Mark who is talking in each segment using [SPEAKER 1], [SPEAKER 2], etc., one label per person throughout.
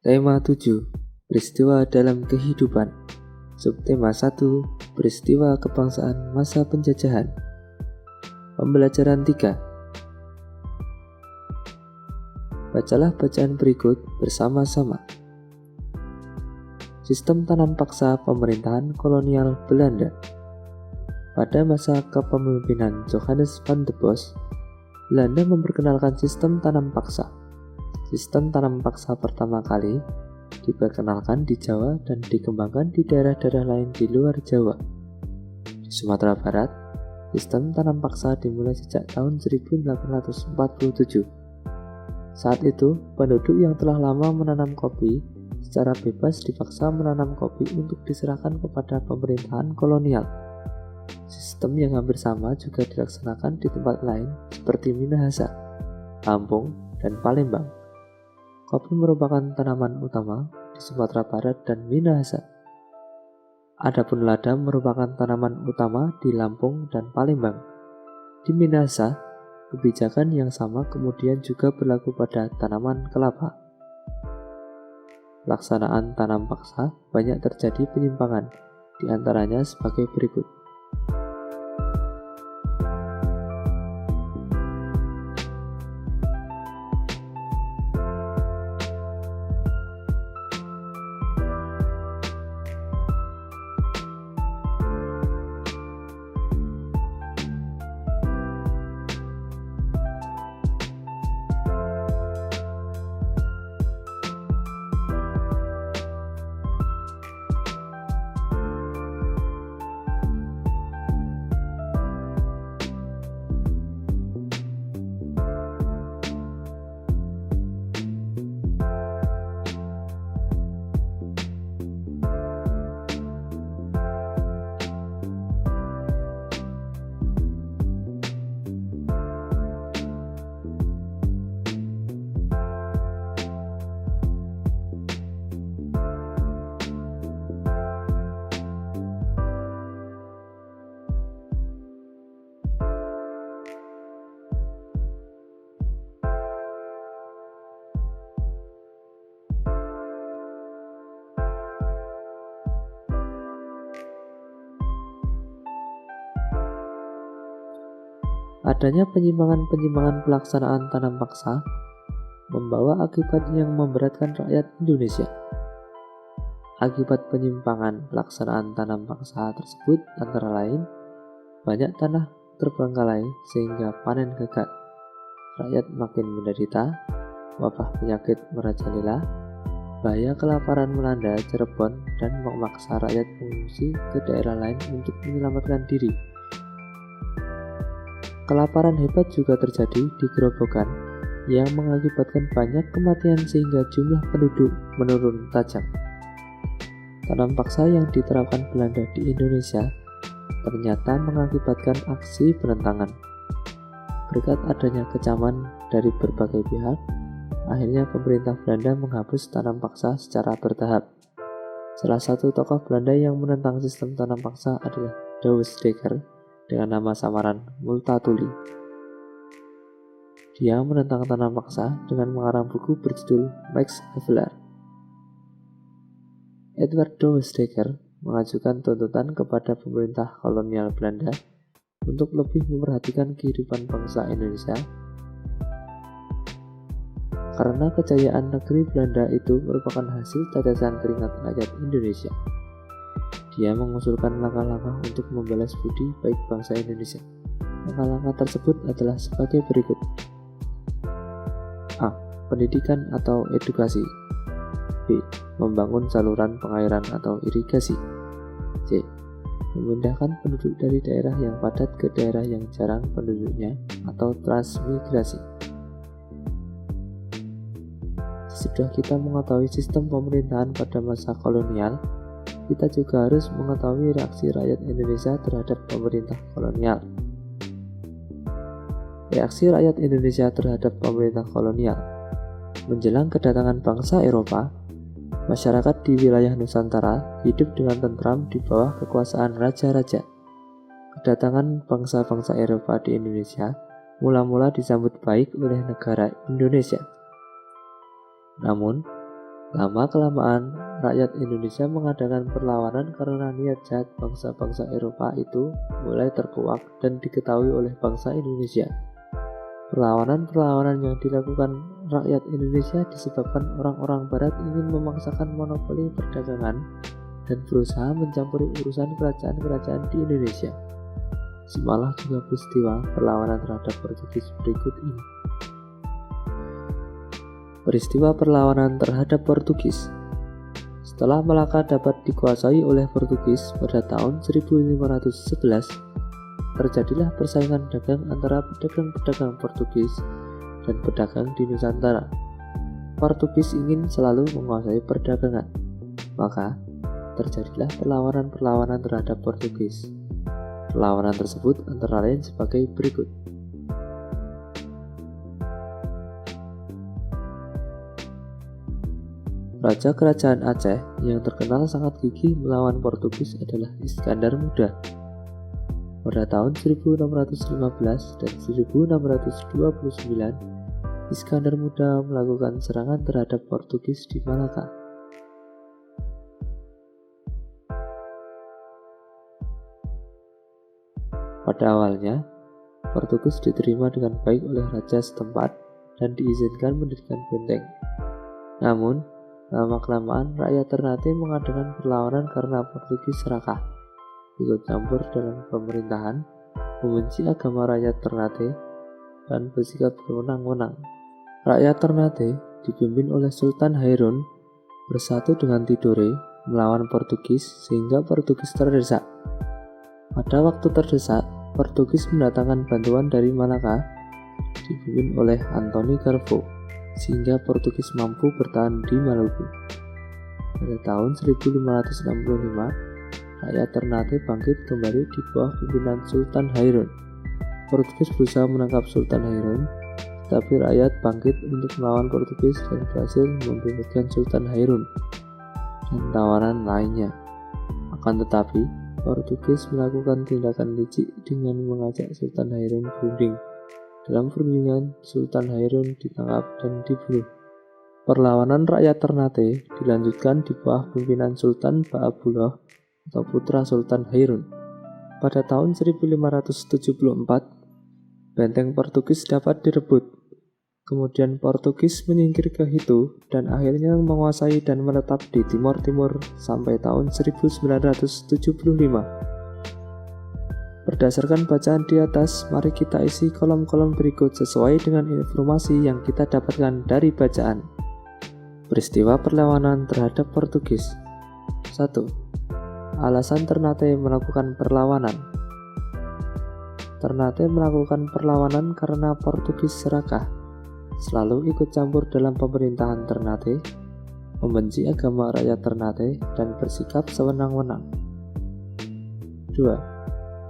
[SPEAKER 1] Tema 7. Peristiwa dalam kehidupan. Subtema 1. Peristiwa kebangsaan masa penjajahan. Pembelajaran 3. Bacalah bacaan berikut bersama-sama. Sistem tanam paksa pemerintahan kolonial Belanda. Pada masa kepemimpinan Johannes van der Bos, Belanda memperkenalkan sistem tanam paksa. Sistem tanam paksa pertama kali diperkenalkan di Jawa dan dikembangkan di daerah-daerah lain di luar Jawa. Di Sumatera Barat, sistem tanam paksa dimulai sejak tahun 1847. Saat itu, penduduk yang telah lama menanam kopi secara bebas dipaksa menanam kopi untuk diserahkan kepada pemerintahan kolonial. Sistem yang hampir sama juga dilaksanakan di tempat lain seperti Minahasa, Lampung, dan Palembang. Kopi merupakan tanaman utama di Sumatera Barat dan Minahasa. Adapun lada merupakan tanaman utama di Lampung dan Palembang. Di Minahasa, kebijakan yang sama kemudian juga berlaku pada tanaman kelapa. Pelaksanaan tanam paksa banyak terjadi penyimpangan, di antaranya sebagai berikut. Adanya penyimpangan-penyimpangan pelaksanaan tanam paksa membawa akibat yang memberatkan rakyat Indonesia. Akibat penyimpangan pelaksanaan tanam paksa tersebut antara lain banyak tanah terbengkalai sehingga panen gagal, rakyat makin menderita, wabah penyakit merajalela, bahaya kelaparan melanda Cirebon dan memaksa rakyat mengungsi ke daerah lain untuk menyelamatkan diri. Kelaparan hebat juga terjadi di Gerobokan yang mengakibatkan banyak kematian sehingga jumlah penduduk menurun tajam. Tanam paksa yang diterapkan Belanda di Indonesia ternyata mengakibatkan aksi penentangan. Berkat adanya kecaman dari berbagai pihak, akhirnya pemerintah Belanda menghapus tanam paksa secara bertahap. Salah satu tokoh Belanda yang menentang sistem tanam paksa adalah Douwe Dekker dengan nama samaran Multatuli. Dia menentang tanam paksa dengan mengarang buku berjudul Max Havelaar. Edward Douwe Dekker mengajukan tuntutan kepada pemerintah kolonial Belanda untuk lebih memperhatikan kehidupan bangsa Indonesia karena kejayaan negeri Belanda itu merupakan hasil tetesan keringat rakyat Indonesia. Dia mengusulkan langkah-langkah untuk membalas budi baik bangsa Indonesia. Langkah-langkah tersebut adalah sebagai berikut. A. Pendidikan atau edukasi. B. Membangun saluran pengairan atau irigasi. C. Memindahkan penduduk dari daerah yang padat ke daerah yang jarang penduduknya atau transmigrasi. Sesudah kita mengetahui sistem pemerintahan pada masa kolonial, kita juga harus mengetahui reaksi rakyat Indonesia terhadap pemerintah kolonial. Reaksi rakyat Indonesia terhadap pemerintah kolonial. Menjelang kedatangan bangsa Eropa, masyarakat di wilayah Nusantara hidup dengan tentram di bawah kekuasaan raja-raja. Kedatangan bangsa-bangsa Eropa di Indonesia mula-mula disambut baik oleh negara Indonesia. Namun, Lama-kelamaan, rakyat Indonesia mengadakan perlawanan karena niat jahat bangsa-bangsa Eropa itu mulai terkuak dan diketahui oleh bangsa Indonesia. Perlawanan-perlawanan yang dilakukan rakyat Indonesia disebabkan orang-orang Barat ingin memaksakan monopoli perdagangan dan berusaha mencampuri urusan kerajaan-kerajaan di Indonesia. Simaklah juga peristiwa perlawanan terhadap Portugis berikut ini. Peristiwa perlawanan terhadap Portugis. Setelah Malaka dapat dikuasai oleh Portugis pada tahun 1511, terjadilah persaingan dagang antara pedagang-pedagang Portugis dan pedagang di Nusantara. Portugis ingin selalu menguasai perdagangan, maka terjadilah perlawanan-perlawanan terhadap Portugis. Perlawanan tersebut antara lain sebagai berikut. Raja Kerajaan Aceh yang terkenal sangat gigih melawan Portugis adalah Iskandar Muda. Pada tahun 1615 dan 1629, Iskandar Muda melakukan serangan terhadap Portugis di Malaka. Pada awalnya, Portugis diterima dengan baik oleh raja setempat dan diizinkan mendirikan benteng. Namun, lama-kelamaan rakyat Ternate mengadakan perlawanan karena Portugis serakah, ikut campur dalam pemerintahan, membenci agama rakyat Ternate, dan bersikap berwenang-wenang. Rakyat Ternate dipimpin oleh Sultan Hairun bersatu dengan Tidore melawan Portugis sehingga Portugis terdesak. Pada waktu terdesak, Portugis mendatangkan bantuan dari Malaka dipimpin oleh Antoni Carvo sehingga Portugis mampu bertahan di Maluku. Pada tahun 1565, rakyat Ternate bangkit kembali di bawah pimpinan Sultan Hairun. Portugis berusaha menangkap Sultan Hairun, tetapi rakyat bangkit untuk melawan Portugis dan berhasil membebaskan Sultan Hairun dan tawanan lainnya. Akan tetapi, Portugis melakukan tindakan licik dengan mengajak Sultan Hairun berunding. Dalam perundingan, Sultan Hairun ditangkap dan dibunuh. Perlawanan rakyat Ternate dilanjutkan di bawah pimpinan Sultan Ba'abullah atau putra Sultan Hairun. Pada tahun 1574, benteng Portugis dapat direbut. Kemudian Portugis menyingkir ke Hitu dan akhirnya menguasai dan menetap di Timor Timur sampai tahun 1975. Berdasarkan bacaan di atas, mari kita isi kolom-kolom berikut sesuai dengan informasi yang kita dapatkan dari bacaan. Peristiwa perlawanan terhadap Portugis. 1. Alasan Ternate melakukan perlawanan. Ternate melakukan perlawanan karena Portugis serakah, selalu ikut campur dalam pemerintahan Ternate, membenci agama rakyat Ternate, dan bersikap sewenang-wenang. 2.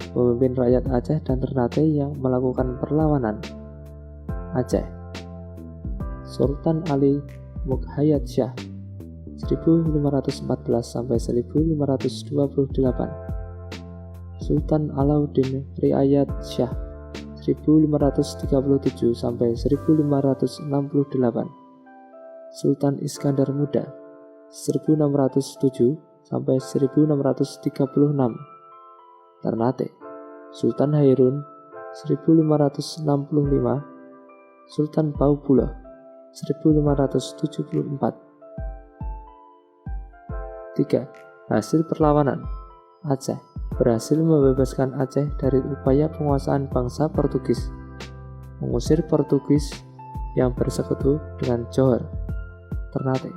[SPEAKER 1] Pemimpin rakyat Aceh dan Ternate yang melakukan perlawanan. Aceh, Sultan Ali Mughayat Shah 1514 sampai 1528, Sultan Alauddin Riayat Shah 1537 sampai 1568, Sultan Iskandar Muda 1607 sampai 1636, Ternate, Sultan Hairun 1565, Sultan Ba'abullah 1574. 3. Hasil perlawanan. Aceh berhasil membebaskan Aceh dari upaya penguasaan bangsa Portugis, mengusir Portugis yang bersekutu dengan Johor. Ternate,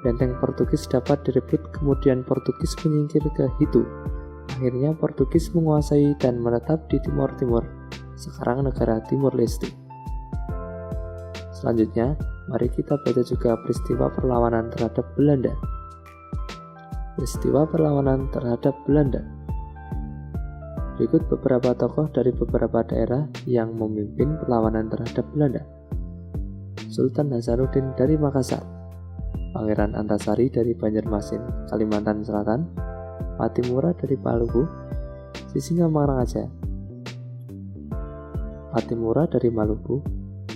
[SPEAKER 1] benteng Portugis dapat direbut, kemudian Portugis menyingkir ke Hitu. Akhirnya Portugis menguasai dan menetap di Timor Timur, sekarang negara Timor Leste. Selanjutnya, mari kita baca juga peristiwa perlawanan terhadap Belanda. Peristiwa perlawanan terhadap Belanda. Berikut beberapa tokoh dari beberapa daerah yang memimpin perlawanan terhadap Belanda. Sultan Hasanuddin dari Makassar, Pangeran Antasari dari Banjarmasin, Kalimantan Selatan, Patimura dari Maluku, Sisingamangaraja. Patimura dari Maluku,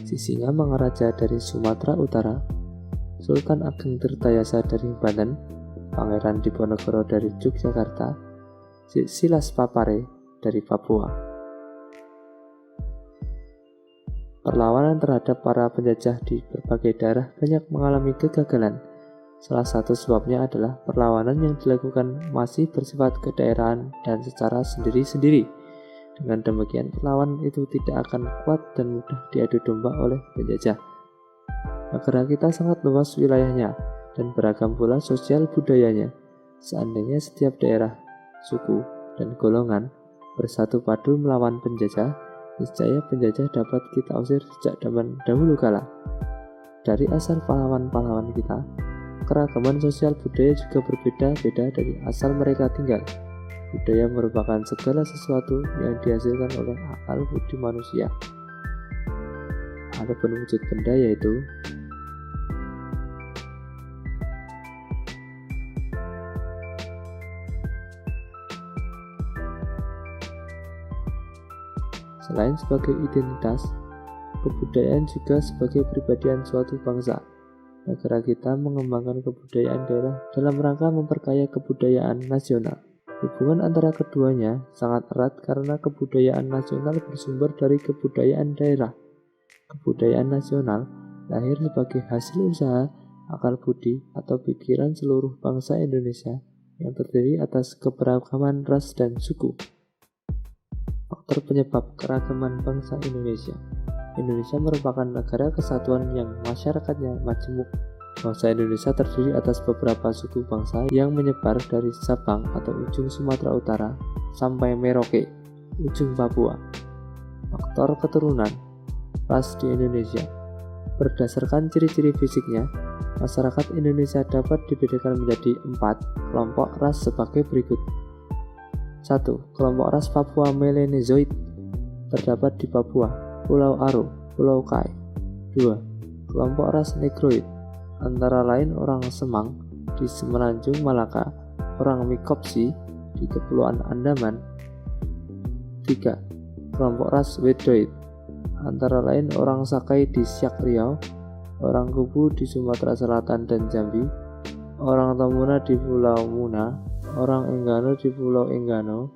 [SPEAKER 1] Sisingamangaraja dari Sumatera Utara, Sultan Ageng Tirtayasa dari Banten, Pangeran Diponegoro dari Yogyakarta, Silas Papare dari Papua. Perlawanan terhadap para penjajah di berbagai daerah banyak mengalami kegagalan. Salah satu sebabnya adalah perlawanan yang dilakukan masih bersifat kedaerahan dan secara sendiri-sendiri. Dengan demikian, perlawanan itu tidak akan kuat dan mudah diadu domba oleh penjajah. Negara kita sangat luas wilayahnya dan beragam pula sosial budayanya. Seandainya setiap daerah, suku, dan golongan bersatu padu melawan penjajah, niscaya penjajah dapat kita usir sejak zaman dahulu kala. Dari asal pahlawan-pahlawan kita, keragaman sosial budaya juga berbeda-beda dari asal mereka tinggal. Budaya merupakan segala sesuatu yang dihasilkan oleh akal budi manusia. Adapun wujud benda yaitu selain sebagai identitas, kebudayaan juga sebagai kepribadian suatu bangsa. Negara kita mengembangkan kebudayaan daerah dalam rangka memperkaya kebudayaan nasional. Hubungan antara keduanya sangat erat karena kebudayaan nasional bersumber dari kebudayaan daerah. Kebudayaan nasional lahir sebagai hasil usaha, akal budi, atau pikiran seluruh bangsa Indonesia yang terdiri atas keberagaman ras dan suku. Faktor penyebab keragaman bangsa Indonesia. Indonesia merupakan negara kesatuan yang masyarakatnya majemuk. Bangsa Indonesia terdiri atas beberapa suku bangsa yang menyebar dari Sabang atau ujung Sumatera Utara sampai Merauke, ujung Papua. Faktor keturunan ras di Indonesia. Berdasarkan ciri-ciri fisiknya, masyarakat Indonesia dapat dibedakan menjadi 4 kelompok ras sebagai berikut. 1. Kelompok ras Papua Melanezoid terdapat di Papua, Pulau Aro, Pulau Kai. 2. Kelompok ras Negroid antara lain orang Semang di Semenanjung Malaka, orang Mikopsi di Kepulauan Andaman. 3. Kelompok ras Wedoid antara lain orang Sakai di Siak Riau, orang Kubu di Sumatera Selatan dan Jambi, orang Tomuna di Pulau Muna, orang Enggano di Pulau Enggano,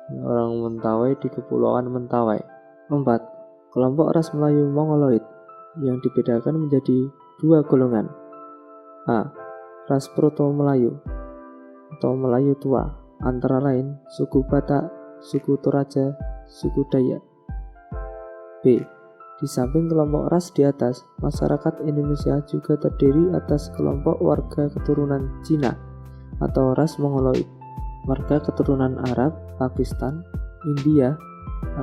[SPEAKER 1] dan orang Mentawai di Kepulauan Mentawai. 4. Kelompok ras Melayu Mongoloid yang dibedakan menjadi 2 golongan. A. Ras Proto-Melayu atau Melayu Tua, antara lain suku Batak, suku Toraja, suku Dayak. B. Di samping kelompok ras di atas, masyarakat Indonesia juga terdiri atas kelompok warga keturunan Cina atau ras Mongoloid, warga keturunan Arab, Pakistan, India,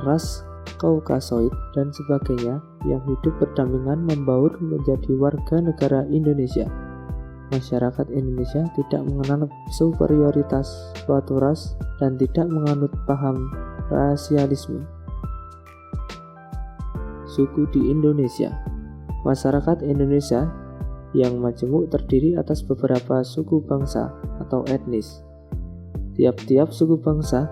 [SPEAKER 1] ras Kaukasoid, dan sebagainya yang hidup berdampingan membaur menjadi warga negara Indonesia. Masyarakat Indonesia tidak mengenal superioritas suatu ras dan tidak menganut paham rasialisme. Suku di Indonesia. Masyarakat Indonesia yang majemuk terdiri atas beberapa suku bangsa atau etnis. Tiap-tiap suku bangsa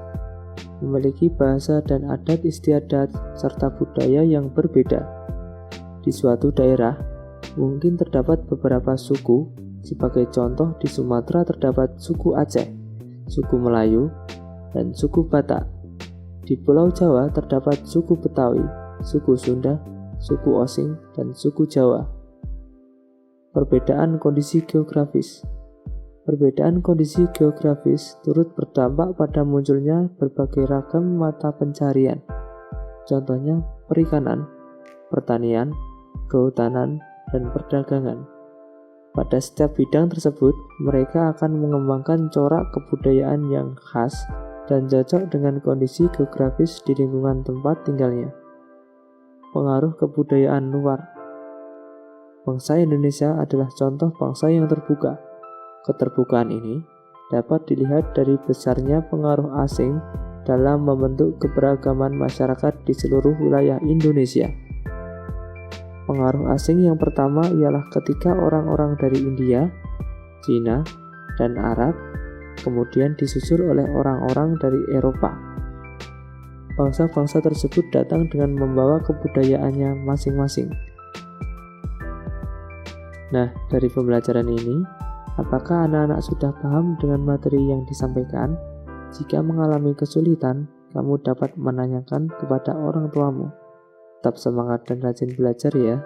[SPEAKER 1] memiliki bahasa dan adat istiadat serta budaya yang berbeda. Di suatu daerah mungkin terdapat beberapa suku. Sebagai contoh, di Sumatera terdapat suku Aceh, suku Melayu, dan suku Batak. Di Pulau Jawa terdapat suku Betawi, suku Sunda, suku Osing, dan suku Jawa. Perbedaan kondisi geografis. Perbedaan kondisi geografis turut berdampak pada munculnya berbagai ragam mata pencarian. Contohnya perikanan, pertanian, kehutanan, dan perdagangan. Pada setiap bidang tersebut, mereka akan mengembangkan corak kebudayaan yang khas dan cocok dengan kondisi geografis di lingkungan tempat tinggalnya. Pengaruh kebudayaan luar. Bangsa Indonesia adalah contoh bangsa yang terbuka. Keterbukaan ini dapat dilihat dari besarnya pengaruh asing dalam membentuk keberagaman masyarakat di seluruh wilayah Indonesia. Pengaruh asing yang pertama ialah ketika orang-orang dari India, Cina, dan Arab kemudian disusul oleh orang-orang dari Eropa. Bangsa-bangsa tersebut datang dengan membawa kebudayaannya masing-masing. Nah, dari pembelajaran ini, apakah anak-anak sudah paham dengan materi yang disampaikan? Jika mengalami kesulitan, kamu dapat menanyakan kepada orang tuamu. Tetap semangat dan rajin belajar ya.